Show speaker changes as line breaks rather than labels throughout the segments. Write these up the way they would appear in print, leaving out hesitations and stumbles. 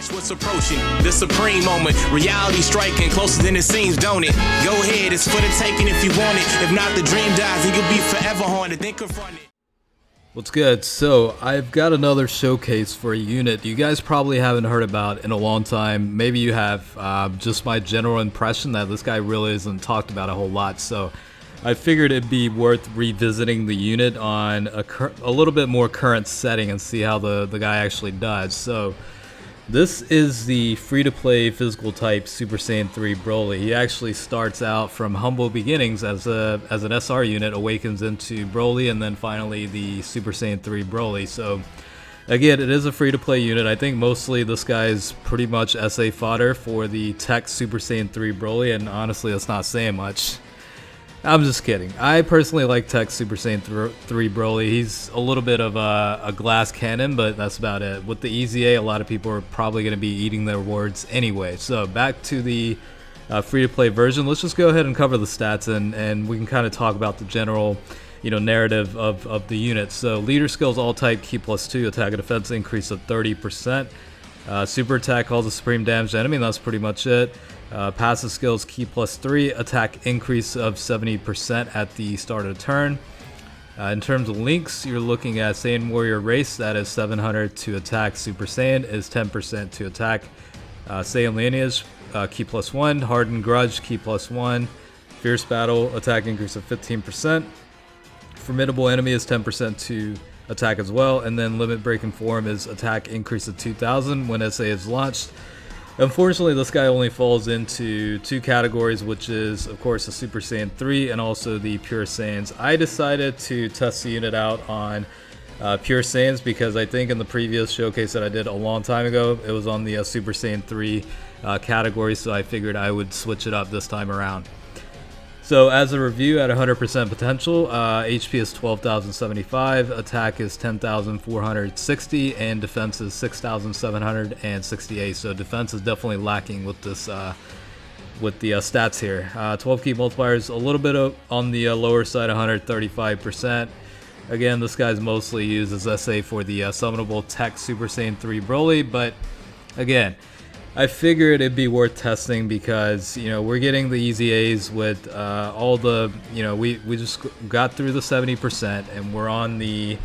Watch what's approaching, the supreme moment. Reality striking closer than it seems, don't it? Go ahead, it's for the taking if you want it. If not, the dream dies and you'll be forever haunted. Then confront it.
What's good? So I've got another showcase for a unit you guys probably haven't heard about in a long time. Maybe you have. Just my general impression that this guy really isn't talked about a whole lot. So I figured it'd be worth revisiting the unit on a little bit more current setting and see how the guy actually does. So this is the free-to-play physical type Super Saiyan 3 Broly. He actually starts out from humble beginnings as an SR unit, awakens into Broly, and then finally the Super Saiyan 3 Broly. So again, it is a free-to-play unit. I think mostly this guy's pretty much SA fodder for the tech Super Saiyan 3 Broly, and honestly that's not saying much. I'm just kidding. I personally like Tech Super Saiyan 3 Broly. He's a little bit of a glass cannon, but that's about it. With the EZA, a lot of people are probably going to be eating their words anyway. So back to the free-to-play version. Let's just go ahead and cover the stats, and we can kind of talk about the general narrative of the unit. So leader skills all type Ki +2, attack and defense increase of 30%. Super attack calls a supreme damage enemy, and that's pretty much it. Passive skills Ki +3, attack increase of 70% at the start of the turn. In terms of links, you're looking at Saiyan Warrior Race, that is 700 to attack. Super Saiyan is 10% to attack. Saiyan Lineage, Ki +1. Hardened Grudge, Ki +1. Fierce Battle, attack increase of 15%. Formidable Enemy is 10% to attack as well. And then Limit Breaking Form is attack increase of 2000 when SA is launched. Unfortunately, this guy only falls into two categories, which is, of course, the Super Saiyan 3 and also the Pure Saiyans. I decided to test the unit out on Pure Saiyans because I think in the previous showcase that I did a long time ago, it was on the Super Saiyan 3 category, so I figured I would switch it up this time around. So as a review, at 100% potential, HP is 12,075, attack is 10,460, and defense is 6,768. So defense is definitely lacking with this, with the stats here. 12 Ki Multiplier is a little bit on the lower side, 135%. Again, this guy's mostly used as SA for the summonable tech Super Saiyan 3 Broly, but again, I figured it'd be worth testing because, we're getting the EZAs with all the, we just got through the 70% and we're on the,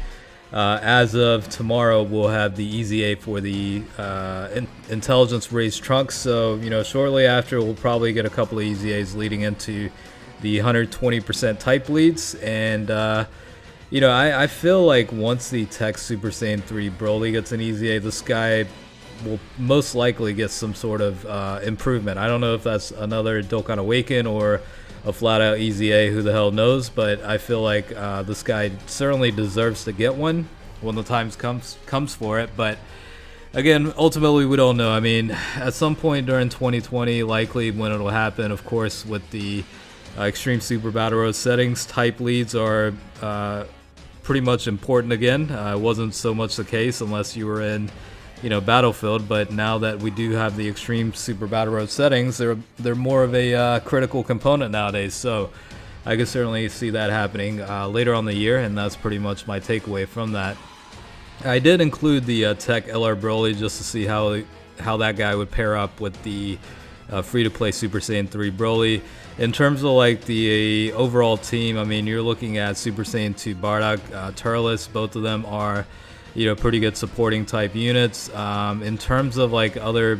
as of tomorrow, we'll have the EZA for the intelligence raised trunks. So, shortly after, we'll probably get a couple of EZAs leading into the 120% type leads. And, I feel like once the tech Super Saiyan 3 Broly gets an EZA, this guy will most likely get some sort of improvement. I don't know if that's another Dokkan Awaken or a flat-out EZA, who the hell knows, but I feel like this guy certainly deserves to get one when the time comes for it. But again, ultimately, we don't know. I mean, at some point during 2020, likely when it'll happen, of course, with the Extreme Super Battle Road settings, type leads are pretty much important again. It wasn't so much the case unless you were in Battlefield, but now that we do have the Extreme Super Battle Road settings, they're more of a critical component nowadays. So I can certainly see that happening later on the year, and that's pretty much my takeaway from that. I did include the Tech LR Broly just to see how that guy would pair up with the free-to-play Super Saiyan 3 Broly. In terms of like the overall team, I mean, you're looking at Super Saiyan 2 Bardock, Turles. Both of them are pretty good supporting type units. In terms of like other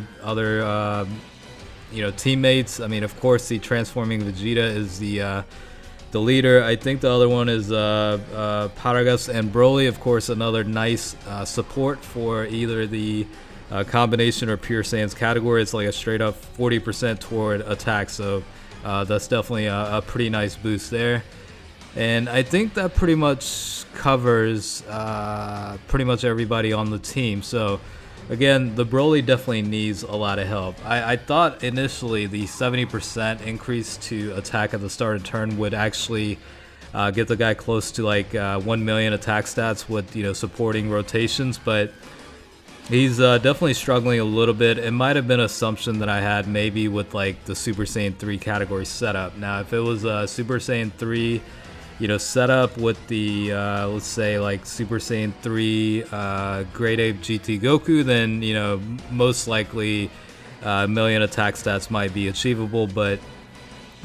teammates, I mean, of course, the transforming Vegeta is the leader. I think the other one is Paragus and Broly. Of course, another nice support for either the combination or Pure Saiyans category. It's like a straight up 40% toward attack, so that's definitely a pretty nice boost there. And I think that pretty much covers pretty much everybody on the team. So again, the Broly definitely needs a lot of help. I thought initially the 70% increase to attack at the start of turn would actually get the guy close to like 1 million attack stats with supporting rotations, but he's definitely struggling a little bit. It might have been an assumption that I had maybe with like the Super Saiyan 3 category setup. Now if it was Super Saiyan 3 set up with the let's say like Super Saiyan 3 Great Ape GT Goku, then most likely a million attack stats might be achievable. But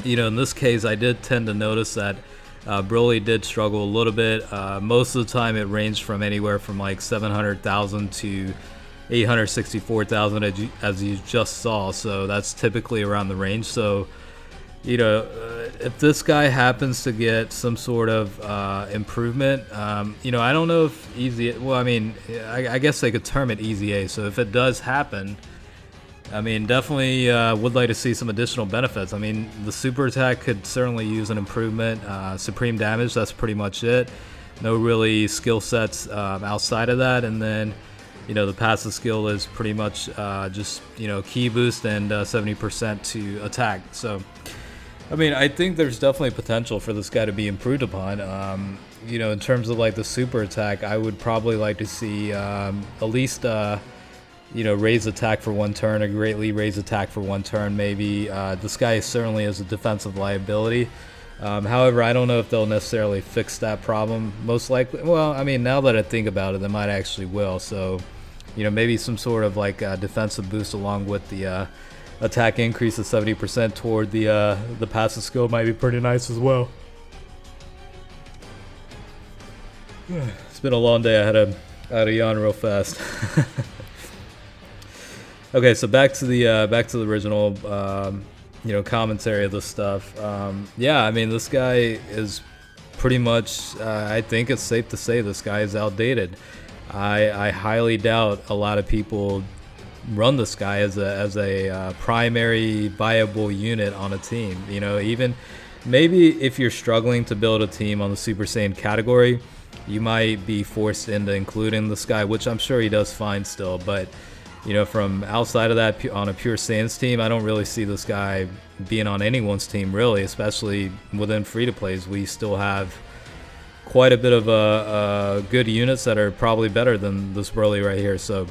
in this case, I did tend to notice that Broly did struggle a little bit. Most of the time it ranged from anywhere from like 700,000 to 864,000 as you just saw, so that's typically around the range. So if this guy happens to get some sort of improvement, I don't know if easy, well, I mean, I guess they could term it easy A. So if it does happen, I mean, definitely would like to see some additional benefits. I mean, the super attack could certainly use an improvement. Supreme damage, that's pretty much it. No really skill sets outside of that. And then, the passive skill is pretty much just, ki boost and 70% to attack. So, I mean, I think there's definitely potential for this guy to be improved upon. In terms of like the super attack, I would probably like to see at least raise attack for 1 turn, or greatly raise attack for 1 turn, maybe. This guy certainly is a defensive liability. However, I don't know if they'll necessarily fix that problem. Most likely, well, I mean, now that I think about it, they might actually will. So, maybe some sort of like defensive boost along with the attack increase of 70% toward the passive skill might be pretty nice as well. It's been a long day. I had to yawn real fast. Okay, so back to the original commentary of this stuff. Yeah, I mean, this guy is pretty much, I think it's safe to say this guy is outdated. I highly doubt a lot of people run this guy as a primary viable unit on a team. Even maybe if you're struggling to build a team on the Super Saiyan category, you might be forced into including this guy, which I'm sure he does fine still. But from outside of that, on a Pure Saiyans team, I don't really see this guy being on anyone's team, really, especially within free-to-plays. We still have quite a bit of good units that are probably better than this Broly right here. So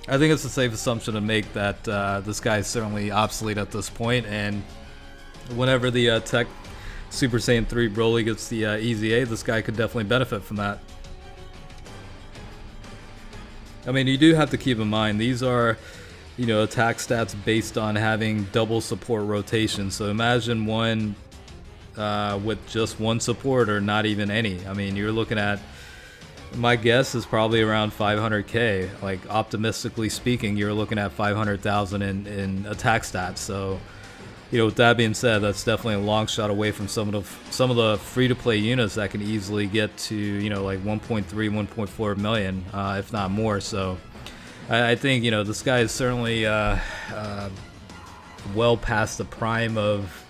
I think it's a safe assumption to make that this guy is certainly obsolete at this point, and whenever the Tech Super Saiyan 3 Broly gets the Easy A, this guy could definitely benefit from that. I mean, you do have to keep in mind, these are, attack stats based on having double support rotation. So imagine one with just 1 support or not even any. I mean, you're looking at, my guess is probably around 500k. Like, optimistically speaking, you're looking at 500,000 in attack stats. So, with that being said, that's definitely a long shot away from some of the free-to-play units that can easily get to like 1.3, 1.4 million, if not more. So, I think this guy is certainly well past the prime of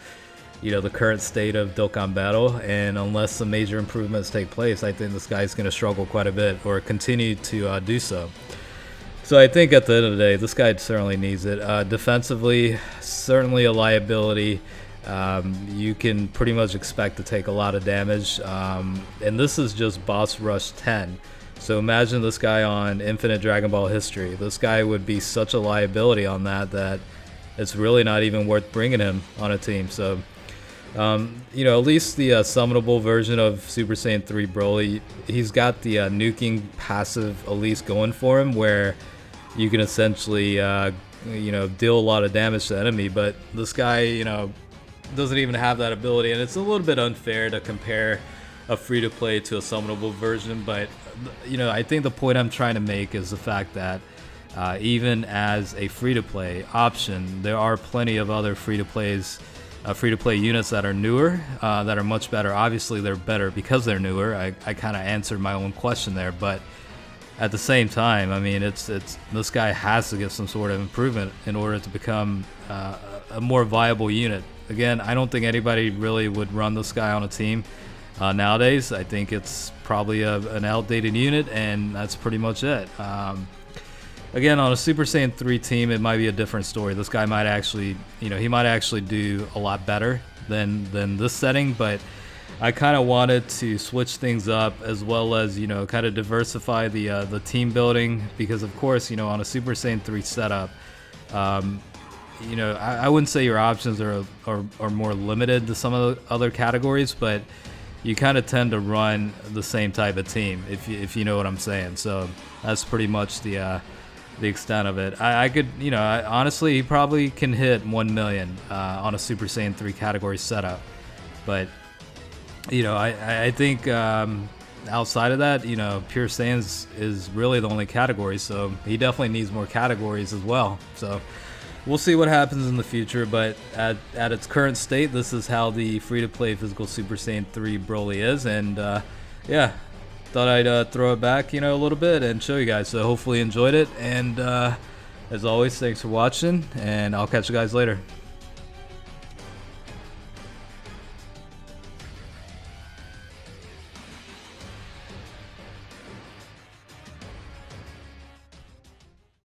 the current state of Dokkan Battle, and unless some major improvements take place, I think this guy's going to struggle quite a bit, or continue to do so. So I think at the end of the day, this guy certainly needs it. Defensively, certainly a liability. You can pretty much expect to take a lot of damage. And this is just Boss Rush 10. So imagine this guy on Infinite Dragon Ball History. This guy would be such a liability on that it's really not even worth bringing him on a team. So, at least the summonable version of Super Saiyan 3 Broly, he's got the nuking passive at least going for him, where you can essentially, deal a lot of damage to the enemy. But this guy, doesn't even have that ability, and it's a little bit unfair to compare a free-to-play to a summonable version. But, I think the point I'm trying to make is the fact that even as a free-to-play option, there are plenty of other free-to-play units that are newer, that are much better. Obviously, they're better because they're newer. I kind of answered my own question there, but at the same time, I mean, it's this guy has to get some sort of improvement in order to become a more viable unit. Again, I don't think anybody really would run this guy on a team nowadays. I think it's probably an outdated unit, and that's pretty much it. Again, on a Super Saiyan 3 team, it might be a different story. This guy might actually, he might actually do a lot better than this setting, but I kind of wanted to switch things up, as well as, kind of diversify the team building, because of course, on a Super Saiyan 3 setup, I wouldn't say your options are more limited to some of the other categories, but you kind of tend to run the same type of team, if you know what I'm saying. So that's pretty much the extent of it. I could, honestly, he probably can hit 1 million on a Super Saiyan 3 category setup. But, I think outside of that, Pure Saiyans is really the only category, so he definitely needs more categories as well. So we'll see what happens in the future, but at its current state, this is how the free-to-play physical Super Saiyan 3 Broly is, and yeah, thought I'd throw it back, a little bit and show you guys. So hopefully you enjoyed it, and as always, thanks for watching, and I'll catch you guys later.